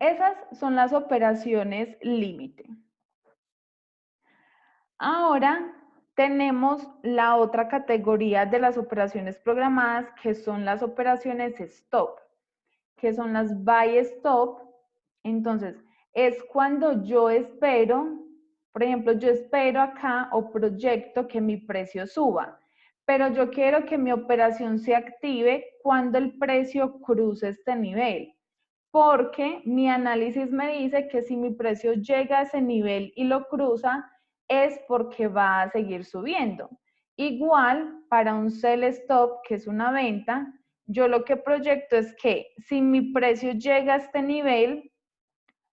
Esas son las operaciones límite. Ahora tenemos la otra categoría de las operaciones programadas, que son las operaciones stop, que son las buy stop. Entonces, es cuando yo espero, por ejemplo, yo espero acá o proyecto que mi precio suba, pero yo quiero que mi operación se active cuando el precio cruce este nivel, porque mi análisis me dice que si mi precio llega a ese nivel y lo cruza, es porque va a seguir subiendo. Igual, para un sell stop, que es una venta, yo lo que proyecto es que si mi precio llega a este nivel,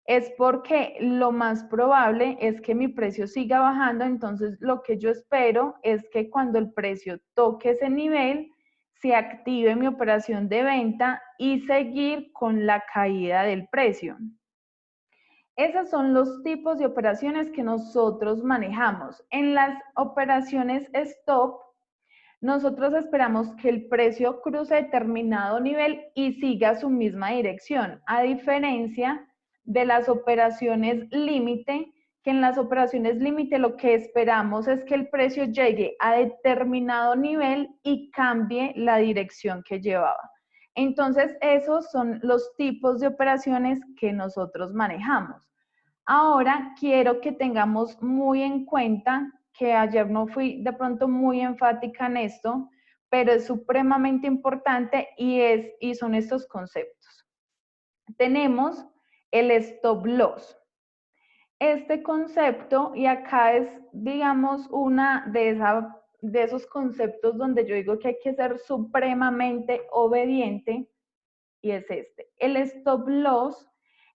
es porque lo más probable es que mi precio siga bajando, entonces lo que yo espero es que cuando el precio toque ese nivel, se active mi operación de venta y seguir con la caída del precio. Esos son los tipos de operaciones que nosotros manejamos. En las operaciones stop, nosotros esperamos que el precio cruce determinado nivel y siga su misma dirección, a diferencia de las operaciones límite, que en las operaciones límite lo que esperamos es que el precio llegue a determinado nivel y cambie la dirección que llevaba. Entonces, esos son los tipos de operaciones que nosotros manejamos. Ahora quiero que tengamos muy en cuenta que ayer no fui de pronto muy enfática en esto, pero es supremamente importante y son estos conceptos. Tenemos el stop loss. Este concepto, y acá es, digamos, una de esos conceptos donde yo digo que hay que ser supremamente obediente, y es este. El stop loss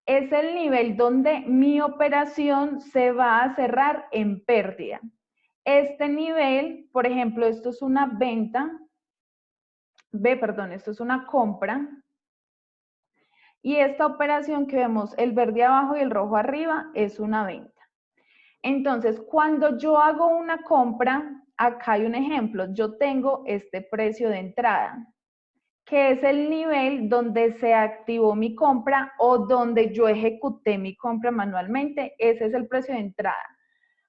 es el nivel donde mi operación se va a cerrar en pérdida. Este nivel, por ejemplo, esto es una venta, esto es una compra, y esta operación que vemos, el verde abajo y el rojo arriba, es una venta. Entonces, cuando yo hago una compra, acá hay un ejemplo, yo tengo este precio de entrada, que es el nivel donde se activó mi compra o donde yo ejecuté mi compra manualmente. Ese es el precio de entrada.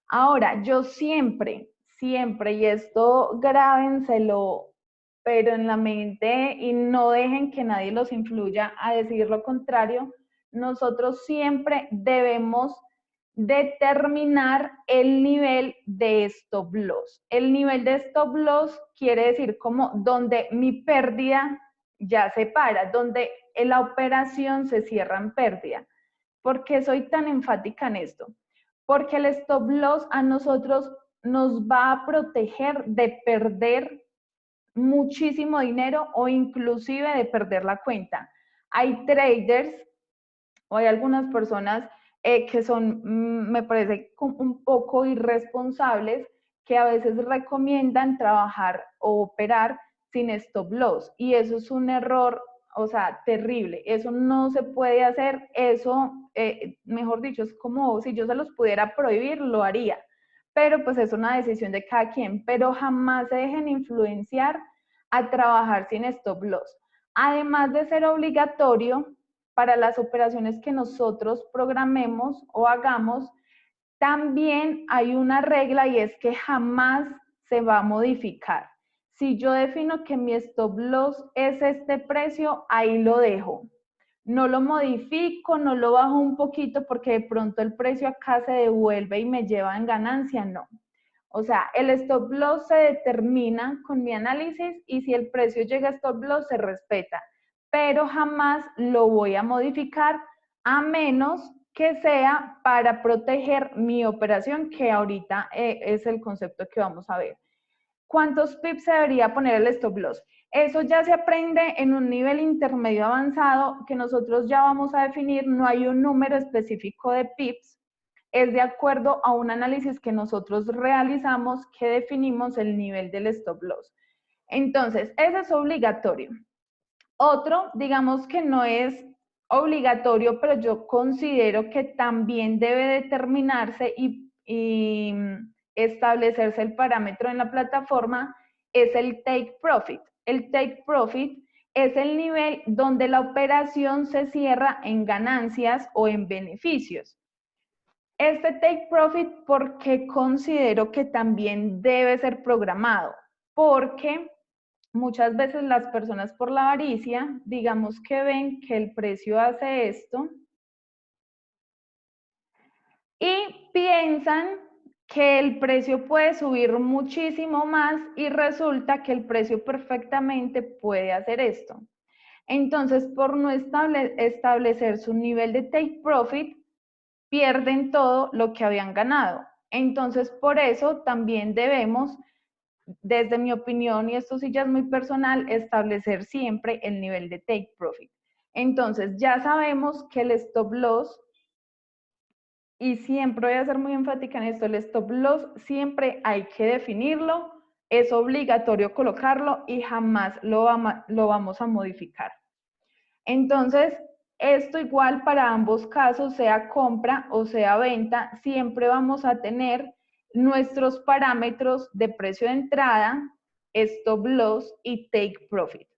Ahora, yo siempre, y esto grábenselo, pero en la mente y no dejen que nadie los influya a decir lo contrario, nosotros siempre debemos determinar el nivel de stop loss. El nivel de stop loss quiere decir como donde mi pérdida ya se para, donde la operación se cierra en pérdida. ¿Por qué soy tan enfática en esto? Porque el stop loss a nosotros nos va a proteger de perder muchísimo dinero o inclusive de perder la cuenta. Hay traders o hay algunas personas que son, me parece, un poco irresponsables, que a veces recomiendan trabajar o operar sin stop loss, y eso es un error, o sea, terrible. Eso no se puede hacer. Eso, mejor dicho, es como si yo se los pudiera prohibir, lo haría, pero pues es una decisión de cada quien. Pero jamás se dejen influenciar a trabajar sin stop loss. Además de ser obligatorio para las operaciones que nosotros programemos o hagamos, también hay una regla, y es que jamás se va a modificar. Si yo defino que mi stop loss es este precio, ahí lo dejo. No lo modifico, no lo bajo un poquito porque de pronto el precio acá se devuelve y me lleva en ganancia, no. O sea, el stop loss se determina con mi análisis, y si el precio llega a stop loss se respeta, pero jamás lo voy a modificar a menos que sea para proteger mi operación, que ahorita es el concepto que vamos a ver. ¿Cuántos pips se debería poner el stop loss? Eso ya se aprende en un nivel intermedio avanzado que nosotros ya vamos a definir. No hay un número específico de pips, es de acuerdo a un análisis que nosotros realizamos, que definimos el nivel del stop loss. Entonces, ese es obligatorio. Otro, digamos que no es obligatorio, pero yo considero que también debe determinarse y establecerse el parámetro en la plataforma, es el take profit. El take profit es el nivel donde la operación se cierra en ganancias o en beneficios. Este take profit, ¿por qué considero que también debe ser programado? Porque muchas veces las personas por la avaricia, digamos que ven que el precio hace esto y piensan que el precio puede subir muchísimo más y resulta que el precio perfectamente puede hacer esto. Entonces, por no establecer su nivel de take profit, pierden todo lo que habían ganado. Entonces, por eso también debemos, desde mi opinión, y esto sí ya es muy personal, establecer siempre el nivel de take profit. Entonces, ya sabemos que el stop loss, y siempre voy a ser muy enfática en esto, el stop loss siempre hay que definirlo, es obligatorio colocarlo y jamás lo vamos a modificar. Entonces, esto igual para ambos casos, sea compra o sea venta, siempre vamos a tener nuestros parámetros de precio de entrada, stop loss y take profit.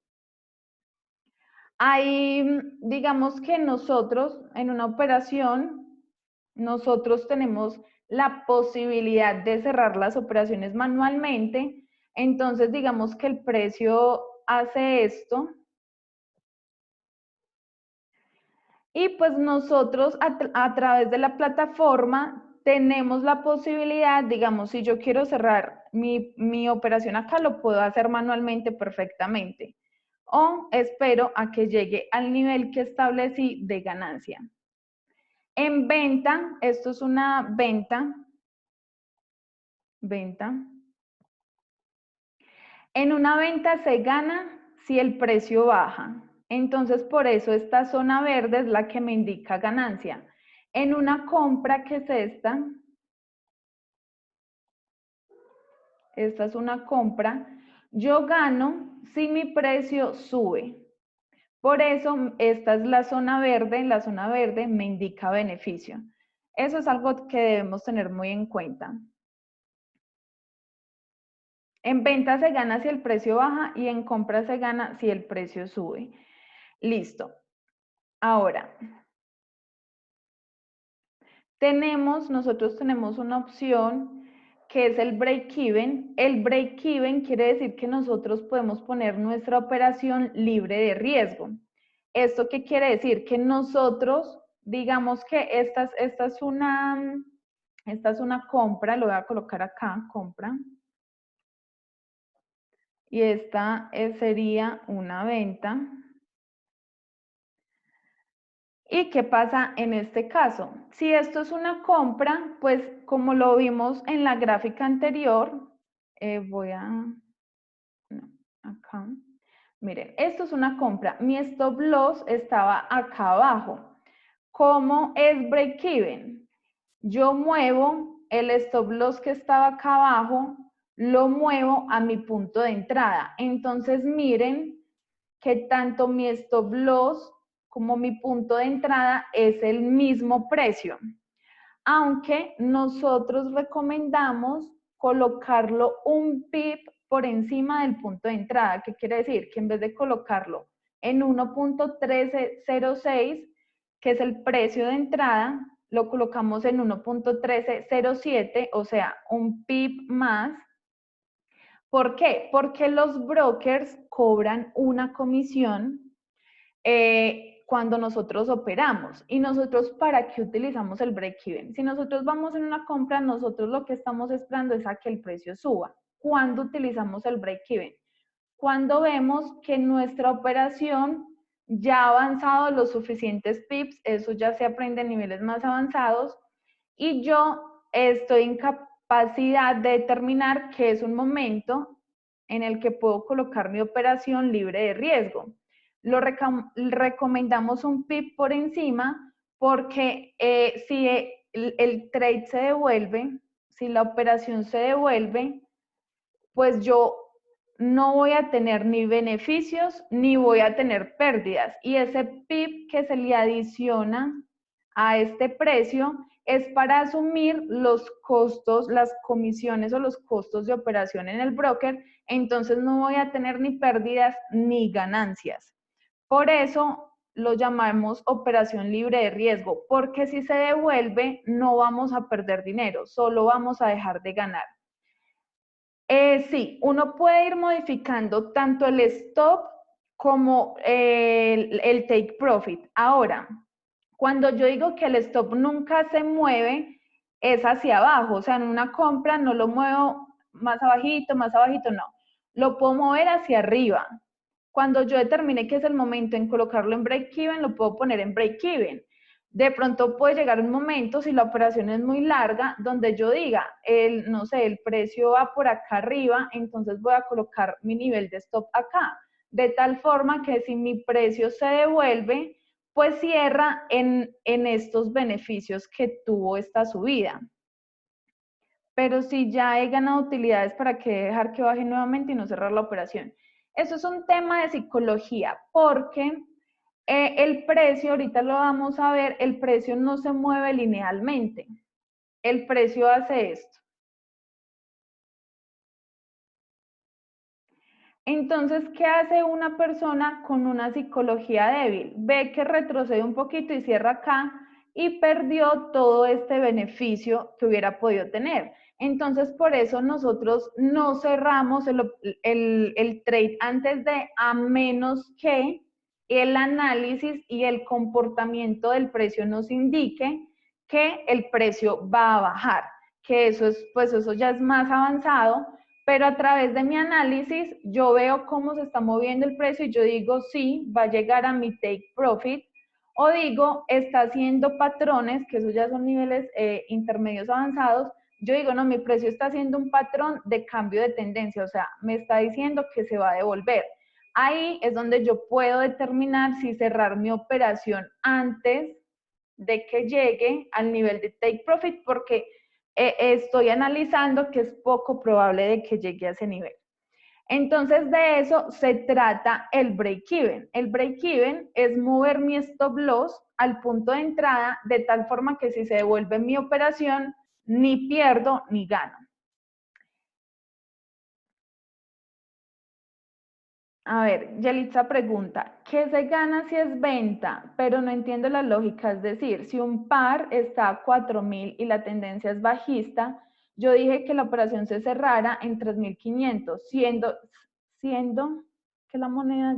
Ahí, digamos que nosotros en una operación, nosotros tenemos la posibilidad de cerrar las operaciones manualmente. Entonces, digamos que el precio hace esto. Y pues nosotros a través de la plataforma tenemos la posibilidad, digamos, si yo quiero cerrar mi operación acá, lo puedo hacer manualmente perfectamente. O espero a que llegue al nivel que establecí de ganancia. En venta, esto es una venta. En una venta se gana si el precio baja. Entonces, por eso esta zona verde es la que me indica ganancia. En una compra, que es esta es una compra, yo gano si mi precio sube. Por eso, esta es la zona verde me indica beneficio. Eso es algo que debemos tener muy en cuenta. En venta se gana si el precio baja y en compra se gana si el precio sube. Listo. Ahora, nosotros tenemos una opción que es el break-even. El break-even quiere decir que nosotros podemos poner nuestra operación libre de riesgo. ¿Esto qué quiere decir? Que nosotros, digamos que esta es una compra, lo voy a colocar acá, compra. Y esta sería una venta. ¿Y qué pasa en este caso? Si esto es una compra, pues como lo vimos en la gráfica anterior, acá. Miren, esto es una compra. Mi stop loss estaba acá abajo. ¿Cómo es break even? Yo muevo el stop loss que estaba acá abajo, lo muevo a mi punto de entrada. Entonces miren que tanto mi stop loss como mi punto de entrada es el mismo precio. Aunque nosotros recomendamos colocarlo un pip por encima del punto de entrada. ¿Qué quiere decir? Que en vez de colocarlo en 1.1306, que es el precio de entrada, lo colocamos en 1.1307, o sea, un pip más. ¿Por qué? Porque los brokers cobran una comisión cuando nosotros operamos. ¿Y nosotros para qué utilizamos el break-even? Si nosotros vamos en una compra, nosotros lo que estamos esperando es a que el precio suba. ¿Cuándo utilizamos el break-even? Cuando vemos que nuestra operación ya ha avanzado los suficientes pips, eso ya se aprende en niveles más avanzados, y yo estoy en capacidad de determinar que es un momento en el que puedo colocar mi operación libre de riesgo. Lo recomendamos un pip por encima porque si el trade se devuelve, si la operación se devuelve, pues yo no voy a tener ni beneficios ni voy a tener pérdidas. Y ese pip que se le adiciona a este precio es para asumir los costos, las comisiones o los costos de operación en el broker entonces no voy a tener ni pérdidas ni ganancias. Por eso lo llamamos operación libre de riesgo, porque si se devuelve no vamos a perder dinero, solo vamos a dejar de ganar. Sí, uno puede ir modificando tanto el stop como el take profit. Ahora, cuando yo digo que el stop nunca se mueve, es hacia abajo. O sea, en una compra no lo muevo más abajito, no. Lo puedo mover hacia arriba. Cuando yo determine que es el momento en colocarlo en break-even, lo puedo poner en break-even. De pronto puede llegar un momento, si la operación es muy larga, donde yo diga, no sé, el precio va por acá arriba, entonces voy a colocar mi nivel de stop acá. De tal forma que si mi precio se devuelve, pues cierra en estos beneficios que tuvo esta subida. Pero si ya he ganado utilidades, ¿para qué dejar que baje nuevamente y no cerrar la operación? Eso es un tema de psicología, porque el precio, ahorita lo vamos a ver, el precio no se mueve linealmente. El precio hace esto. Entonces, ¿qué hace una persona con una psicología débil? Ve que retrocede un poquito y cierra acá y perdió todo este beneficio que hubiera podido tener. Entonces, por eso nosotros no cerramos el trade antes de, a menos que el análisis y el comportamiento del precio nos indique que el precio va a bajar, que eso es, pues eso ya es más avanzado, pero a través de mi análisis yo veo cómo se está moviendo el precio y yo digo, sí, va a llegar a mi take profit, o digo, está haciendo patrones, que esos ya son niveles intermedios avanzados, yo digo, no, mi precio está haciendo un patrón de cambio de tendencia, o sea, me está diciendo que se va a devolver. Ahí es donde yo puedo determinar si cerrar mi operación antes de que llegue al nivel de take profit, porque estoy analizando que es poco probable de que llegue a ese nivel. Entonces, de eso se trata el break-even. El break-even es mover mi stop loss al punto de entrada de tal forma que si se devuelve mi operación, ni pierdo ni gano. A ver, Yelitza pregunta, ¿qué se gana si es venta? Pero no entiendo la lógica, es decir, si un par está a 4.000 y la tendencia es bajista, yo dije que la operación se cerrara en 3.500, siendo que la moneda...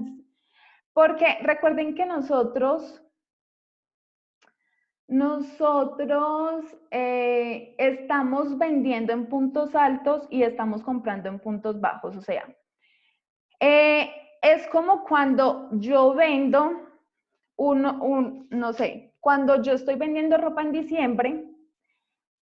Porque recuerden que nosotros estamos vendiendo en puntos altos y estamos comprando en puntos bajos, o sea, es como cuando yo vendo no sé, cuando yo estoy vendiendo ropa en diciembre,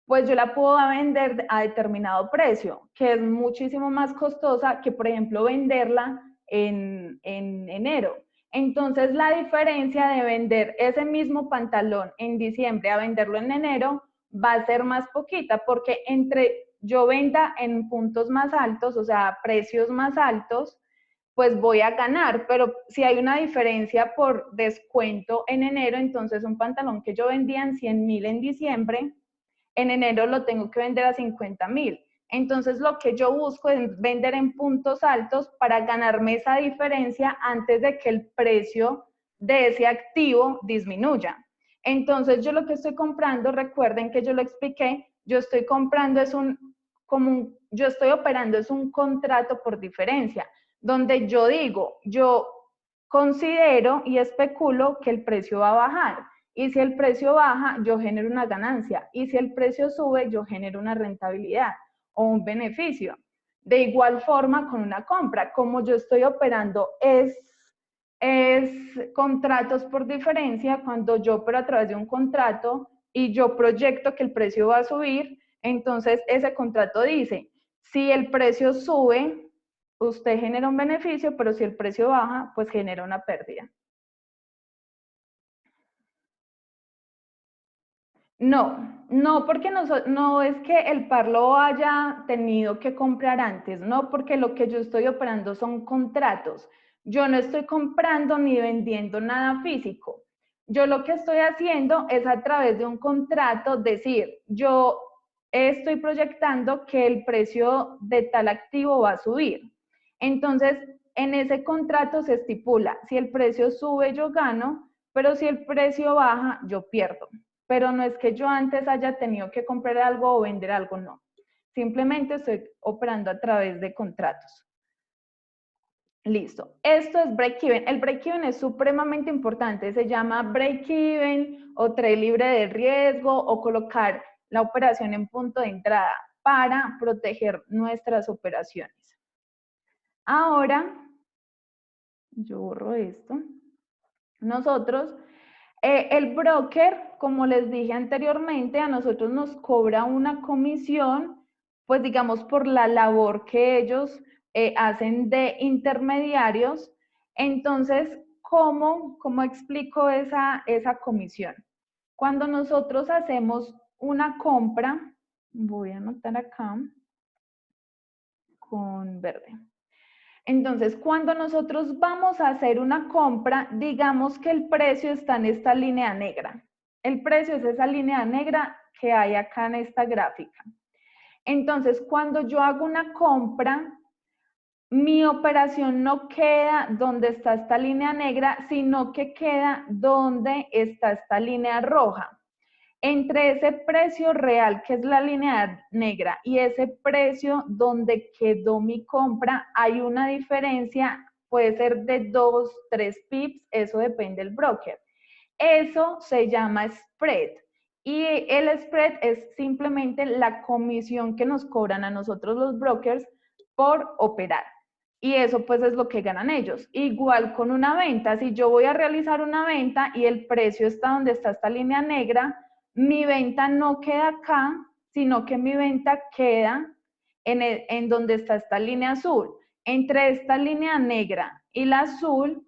pues yo la puedo vender a determinado precio, que es muchísimo más costosa que, por ejemplo, venderla en enero. Entonces, la diferencia de vender ese mismo pantalón en diciembre a venderlo en enero va a ser más poquita, porque entre yo venda en puntos más altos, o sea, precios más altos, pues voy a ganar, pero si hay una diferencia por descuento en enero, entonces un pantalón que yo vendía en 100.000 en diciembre, en enero lo tengo que vender a 50.000. Entonces lo que yo busco es vender en puntos altos para ganarme esa diferencia antes de que el precio de ese activo disminuya. Entonces yo lo que estoy comprando, recuerden que yo lo expliqué, yo estoy comprando yo estoy operando es un contrato por diferencia, donde yo digo, yo considero y especulo que el precio va a bajar. Y si el precio baja, yo genero una ganancia. Y si el precio sube, yo genero una rentabilidad o un beneficio. De igual forma con una compra, como yo estoy operando es contratos por diferencia, cuando yo opero a través de un contrato y yo proyecto que el precio va a subir, entonces ese contrato dice, si el precio sube, usted genera un beneficio, pero si el precio baja, pues genera una pérdida. No, porque no es que el par lo haya tenido que comprar antes, no, porque lo que yo estoy operando son contratos. Yo no estoy comprando ni vendiendo nada físico. Yo lo que estoy haciendo es a través de un contrato decir, yo estoy proyectando que el precio de tal activo va a subir. Entonces, en ese contrato se estipula, si el precio sube, yo gano, pero si el precio baja, yo pierdo. Pero no es que yo antes haya tenido que comprar algo o vender algo, no. Simplemente estoy operando a través de contratos. Listo. Esto es break-even. El break-even es supremamente importante. Se llama break-even o trade libre de riesgo o colocar la operación en punto de entrada para proteger nuestras operaciones. Ahora, yo borro esto. Nosotros, el broker, como les dije anteriormente, a nosotros nos cobra una comisión, pues digamos, por la labor que ellos hacen de intermediarios. Entonces, ¿cómo explico esa comisión? Cuando nosotros hacemos una compra, voy a anotar acá con verde. Entonces, cuando nosotros vamos a hacer una compra, digamos que el precio está en esta línea negra. El precio es esa línea negra que hay acá en esta gráfica. Entonces, cuando yo hago una compra, mi operación no queda donde está esta línea negra, sino que queda donde está esta línea roja. Entre ese precio real, que es la línea negra, y ese precio donde quedó mi compra, hay una diferencia, puede ser de 2, 3 pips, eso depende del broker. Eso se llama spread. Y el spread es simplemente la comisión que nos cobran a nosotros los brokers por operar. Y eso pues es lo que ganan ellos. Igual con una venta, si yo voy a realizar una venta y el precio está donde está esta línea negra, mi venta no queda acá, sino que mi venta queda en donde está esta línea azul. Entre esta línea negra y la azul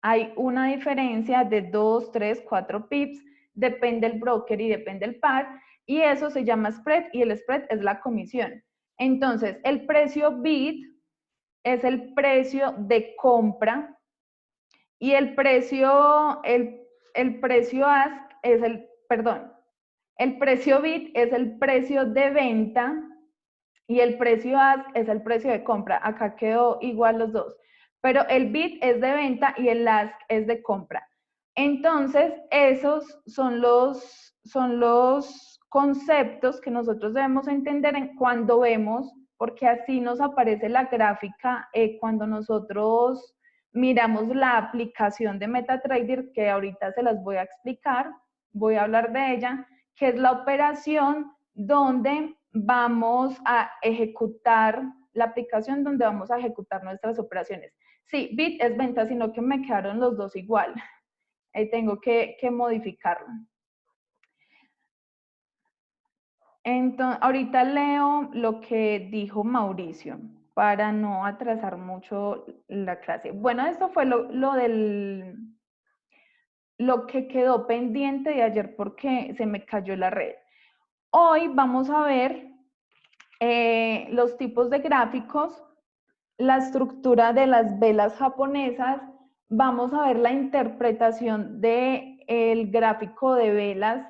hay una diferencia de 2, 3, 4 pips, depende del broker y depende del par, y eso se llama spread, y el spread es la comisión. Entonces, el precio bid es el precio de compra, y el precio ask es el precio bid es el precio de venta, y el precio ask es el precio de compra. Acá quedó igual los dos. Pero el bid es de venta y el ask es de compra. Entonces, esos son los conceptos que nosotros debemos entender cuando vemos, porque así nos aparece la gráfica cuando nosotros miramos la aplicación de MetaTrader, que ahorita se las voy a explicar, voy a hablar de ella, que es la operación donde vamos a ejecutar, la aplicación donde vamos a ejecutar nuestras operaciones. Sí, bid es venta, sino que me quedaron los dos igual. Tengo que modificarlo. Entonces, ahorita leo lo que dijo Mauricio para no atrasar mucho la clase. Bueno, esto fue lo que quedó pendiente de ayer porque se me cayó la red. Hoy vamos a ver los tipos de gráficos, la estructura de las velas japonesas, vamos a ver la interpretación del gráfico de velas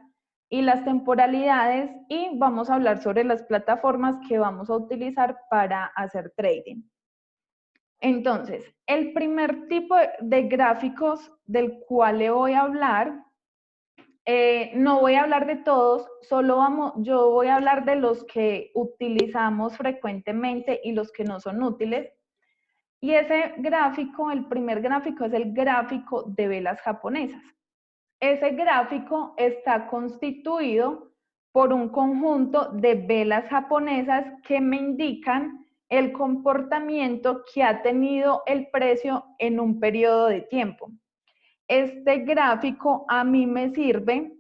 y las temporalidades, y vamos a hablar sobre las plataformas que vamos a utilizar para hacer trading. Entonces, el primer tipo de gráficos del cual le voy a hablar, no voy a hablar de todos, yo voy a hablar de los que utilizamos frecuentemente y los que no son útiles. Y ese gráfico, el primer gráfico, es el gráfico de velas japonesas. Ese gráfico está constituido por un conjunto de velas japonesas que me indican el comportamiento que ha tenido el precio en un periodo de tiempo. Este gráfico a mí me sirve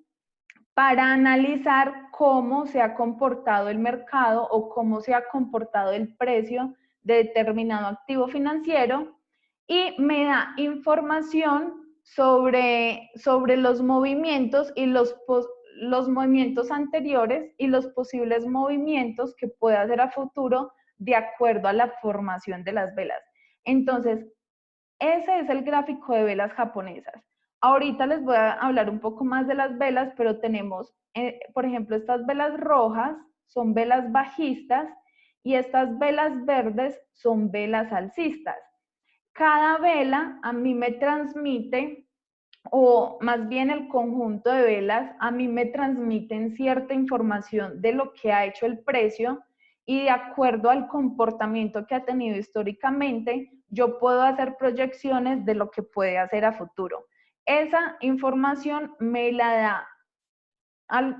para analizar cómo se ha comportado el mercado o cómo se ha comportado el precio de determinado activo financiero, y me da información sobre los movimientos y los movimientos anteriores y los posibles movimientos que pueda hacer a futuro de acuerdo a la formación de las velas. Entonces, ese es el gráfico de velas japonesas. Ahorita les voy a hablar un poco más de las velas, pero tenemos, por ejemplo, estas velas rojas son velas bajistas y estas velas verdes son velas alcistas. Cada vela a mí me transmite, o más bien el conjunto de velas, a mí me transmiten cierta información de lo que ha hecho el precio y de acuerdo al comportamiento que ha tenido históricamente, yo puedo hacer proyecciones de lo que puede hacer a futuro. Esa información me la da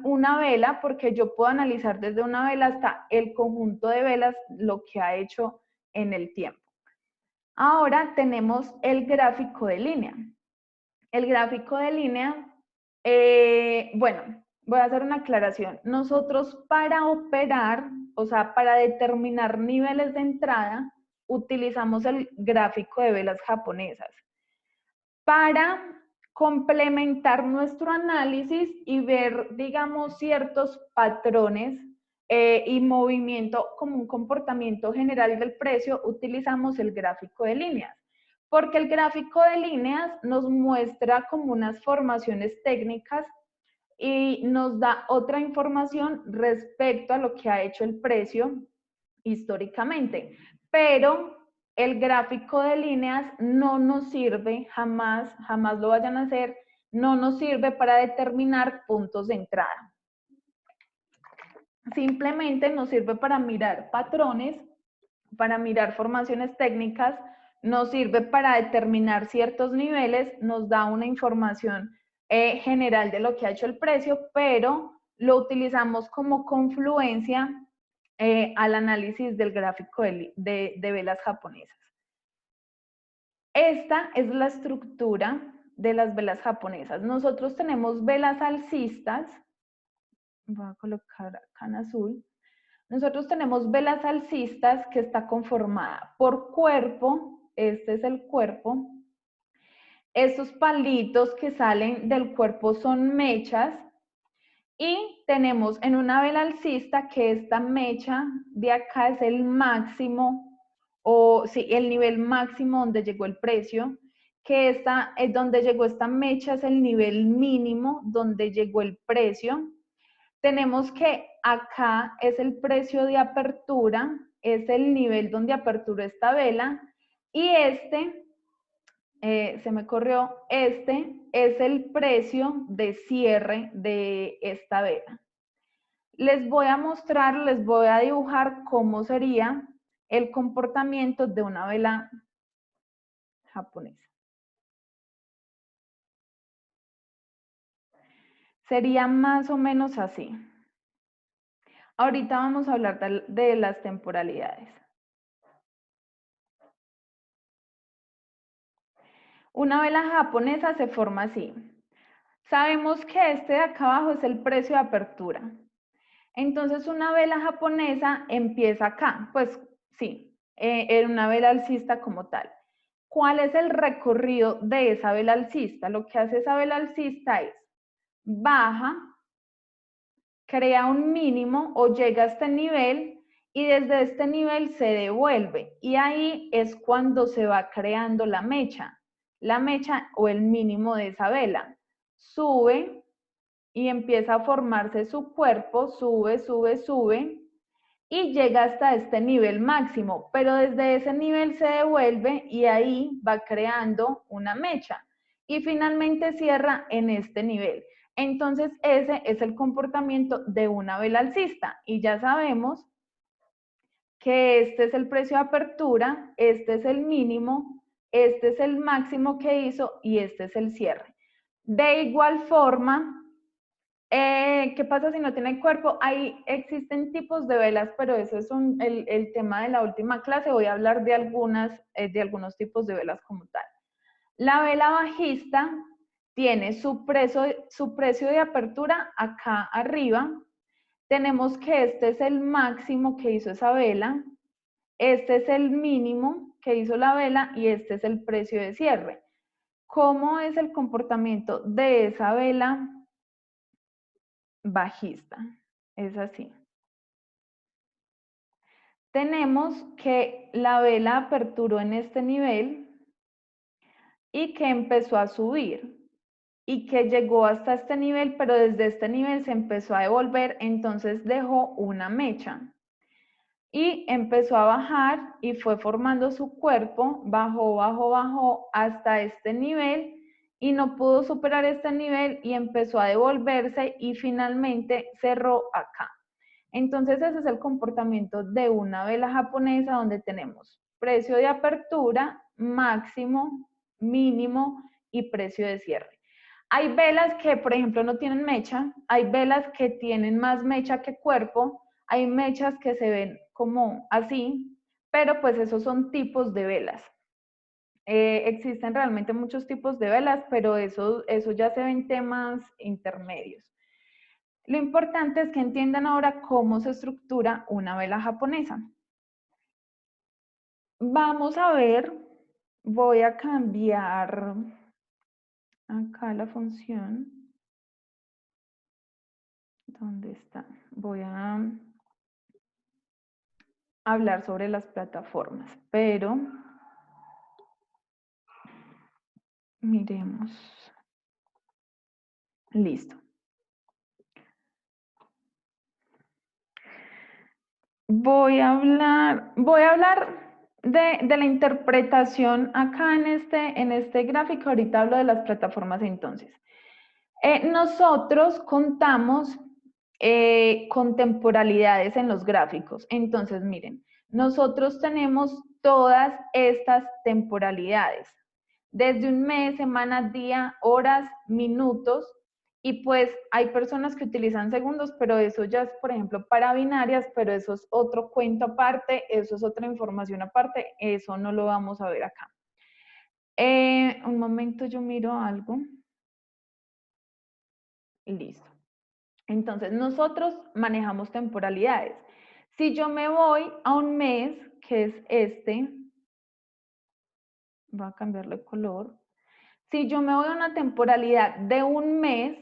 una vela porque yo puedo analizar desde una vela hasta el conjunto de velas lo que ha hecho en el tiempo. Ahora tenemos el gráfico de línea. El gráfico de línea, bueno, voy a hacer una aclaración. Nosotros para operar, o sea, para determinar niveles de entrada, utilizamos el gráfico de velas japonesas. Para complementar nuestro análisis y ver, digamos, ciertos patrones y movimiento como un comportamiento general del precio, utilizamos el gráfico de líneas. Porque el gráfico de líneas nos muestra como unas formaciones técnicas y nos da otra información respecto a lo que ha hecho el precio históricamente. Pero el gráfico de líneas no nos sirve, jamás lo vayan a hacer, no nos sirve para determinar puntos de entrada. Simplemente nos sirve para mirar patrones, para mirar formaciones técnicas, nos sirve para determinar ciertos niveles, nos da una información general de lo que ha hecho el precio, pero lo utilizamos como confluencia al análisis del gráfico de velas japonesas. Esta es la estructura de las velas japonesas. Nosotros tenemos velas alcistas, voy a colocar acá en azul. Nosotros tenemos velas alcistas que está conformada por cuerpo, este es el cuerpo. Estos palitos que salen del cuerpo son mechas y tenemos en una vela alcista que esta mecha de acá es el máximo, o sí, el nivel máximo donde llegó el precio, que esta es donde llegó esta mecha, es el nivel mínimo donde llegó el precio. Tenemos que acá es el precio de apertura, es el nivel donde apertura esta vela, y este, se me corrió, este es el precio de cierre de esta vela. Les voy a mostrar, les voy a dibujar cómo sería el comportamiento de una vela japonesa. Sería más o menos así. Ahorita vamos a hablar de las temporalidades. Una vela japonesa se forma así. Sabemos que este de acá abajo es el precio de apertura. Entonces una vela japonesa empieza acá, pues sí, en una vela alcista como tal. ¿Cuál es el recorrido de esa vela alcista? Lo que hace esa vela alcista es baja, crea un mínimo o llega a este nivel y desde este nivel se devuelve. Y ahí es cuando se va creando la mecha o el mínimo de esa vela. Sube y empieza a formarse su cuerpo, sube, sube, sube y llega hasta este nivel máximo, pero desde ese nivel se devuelve y ahí va creando una mecha y finalmente cierra en este nivel. Entonces ese es el comportamiento de una vela alcista y ya sabemos que este es el precio de apertura, este es el mínimo, este es el máximo que hizo y este es el cierre. De igual forma, ¿qué pasa si no tiene cuerpo? Ahí existen tipos de velas, pero eso es el tema de la última clase. Voy a hablar de algunos tipos de velas como tal. La vela bajista tiene su precio de apertura acá arriba. Tenemos que este es el máximo que hizo esa vela, este es el mínimo que hizo la vela y este es el precio de cierre. ¿Cómo es el comportamiento de esa vela bajista? Es así. Tenemos que la vela aperturó en este nivel y que empezó a subir y que llegó hasta este nivel, pero desde este nivel se empezó a devolver, entonces dejó una mecha. y empezó a bajar y fue formando su cuerpo, bajó, bajó, bajó hasta este nivel y no pudo superar este nivel y empezó a devolverse y finalmente cerró acá. Entonces ese es el comportamiento de una vela japonesa donde tenemos precio de apertura, máximo, mínimo y precio de cierre. Hay velas que, por ejemplo, no tienen mecha, hay velas que tienen más mecha que cuerpo, hay mechas que se ven como así, pero pues esos son tipos de velas. Existen realmente muchos tipos de velas, pero eso ya se ve en temas intermedios. Lo importante es que entiendan ahora cómo se estructura una vela japonesa. Vamos a ver, voy a cambiar acá la función. ¿Dónde está? Voy a hablar sobre las plataformas, pero miremos. Listo. Voy a hablar de la interpretación acá en este gráfico. Ahorita hablo de las plataformas entonces. Nosotros contamos con temporalidades en los gráficos. Entonces, miren, nosotros tenemos todas estas temporalidades, desde un mes, semana, día, horas, minutos, y pues hay personas que utilizan segundos, pero eso ya es, por ejemplo, para binarias, pero eso es otro cuento aparte, eso es otra información aparte, eso no lo vamos a ver acá. Un momento, yo miro algo. Listo. Entonces, nosotros manejamos temporalidades. Si yo me voy a un mes, que es este, voy a cambiarle color. Si yo me voy a una temporalidad de un mes,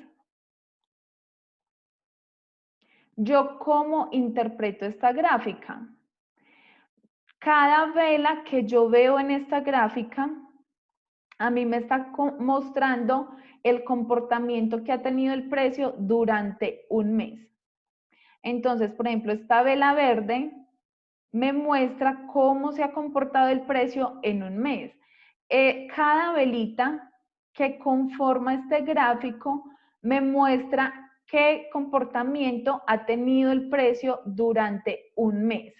¿yo cómo interpreto esta gráfica? Cada vela que yo veo en esta gráfica, a mí me está mostrando el comportamiento que ha tenido el precio durante un mes. Entonces, por ejemplo, esta vela verde me muestra cómo se ha comportado el precio en un mes. Cada velita que conforma este gráfico me muestra qué comportamiento ha tenido el precio durante un mes.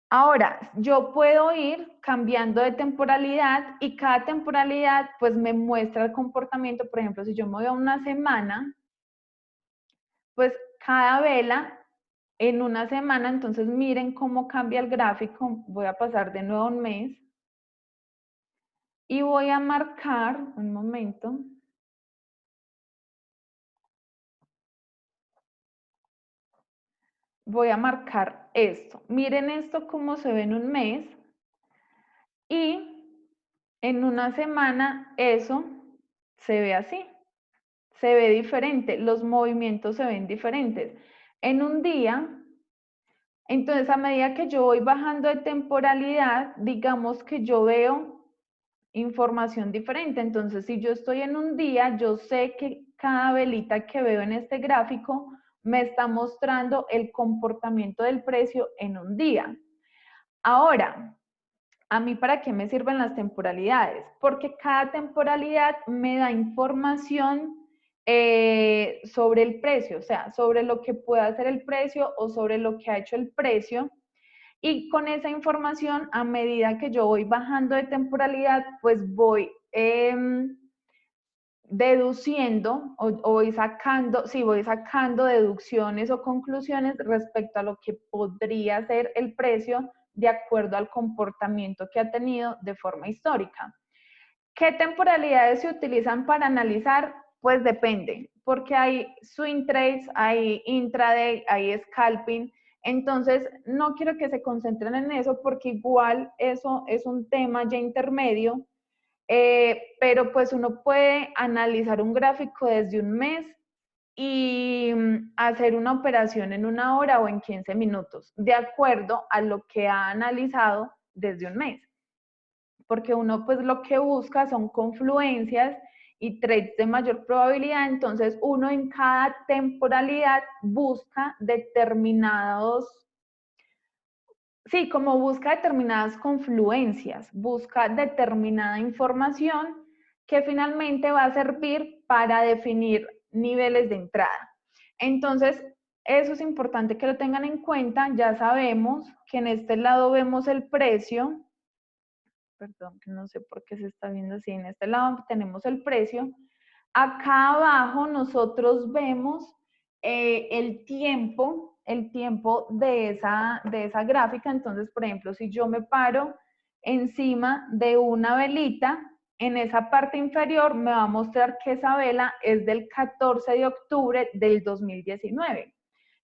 Ahora, yo puedo ir cambiando de temporalidad y cada temporalidad pues me muestra el comportamiento. Por ejemplo, si yo me voy a una semana, pues cada vela en una semana, entonces miren cómo cambia el gráfico. Voy a pasar de nuevo a un mes y voy a marcar, un momento, voy a marcar esto. Miren esto cómo se ve en un mes y en una semana eso se ve así, se ve diferente, los movimientos se ven diferentes. En un día, entonces a medida que yo voy bajando de temporalidad, digamos que yo veo información diferente. Entonces, si yo estoy en un día, yo sé que cada velita que veo en este gráfico me está mostrando el comportamiento del precio en un día. Ahora, ¿a mí para qué me sirven las temporalidades? Porque cada temporalidad me da información sobre el precio, o sea, sobre lo que puede hacer el precio o sobre lo que ha hecho el precio. Y con esa información, a medida que yo voy bajando de temporalidad, pues voy deduciendo o voy sacando, sí, voy sacando deducciones o conclusiones respecto a lo que podría ser el precio de acuerdo al comportamiento que ha tenido de forma histórica. ¿Qué temporalidades se utilizan para analizar? Pues depende, porque hay swing trades, hay intraday, hay scalping. Entonces, no quiero que se concentren en eso porque igual eso es un tema ya intermedio, pero pues uno puede analizar un gráfico desde un mes y hacer una operación en una hora o en 15 minutos, de acuerdo a lo que ha analizado desde un mes. Porque uno pues lo que busca son confluencias y trades de mayor probabilidad, entonces uno en cada temporalidad busca determinados sí, como busca determinadas confluencias, busca determinada información que finalmente va a servir para definir niveles de entrada. Entonces, eso es importante que lo tengan en cuenta. Ya sabemos que en este lado vemos el precio. Perdón, que no sé por qué se está viendo así. En este lado tenemos el precio. Acá abajo nosotros vemos el tiempo de esa gráfica. Entonces, por ejemplo, si yo me paro encima de una velita, en esa parte inferior me va a mostrar que esa vela es del 14 de octubre del 2019.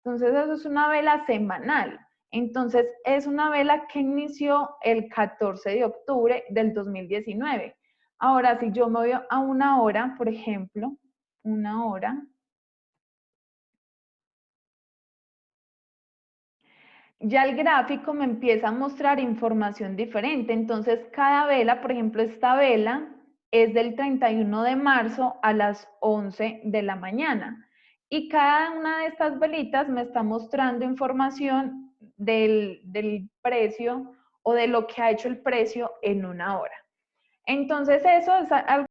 Entonces, eso es una vela semanal. Entonces, es una vela que inició el 14 de octubre del 2019. Ahora, si yo me voy a una hora, por ejemplo, una hora, ya el gráfico me empieza a mostrar información diferente. Entonces, cada vela, por ejemplo, esta vela es del 31 de marzo a las 11 de la mañana. Y cada una de estas velitas me está mostrando información del precio o de lo que ha hecho el precio en una hora. Entonces, eso es algo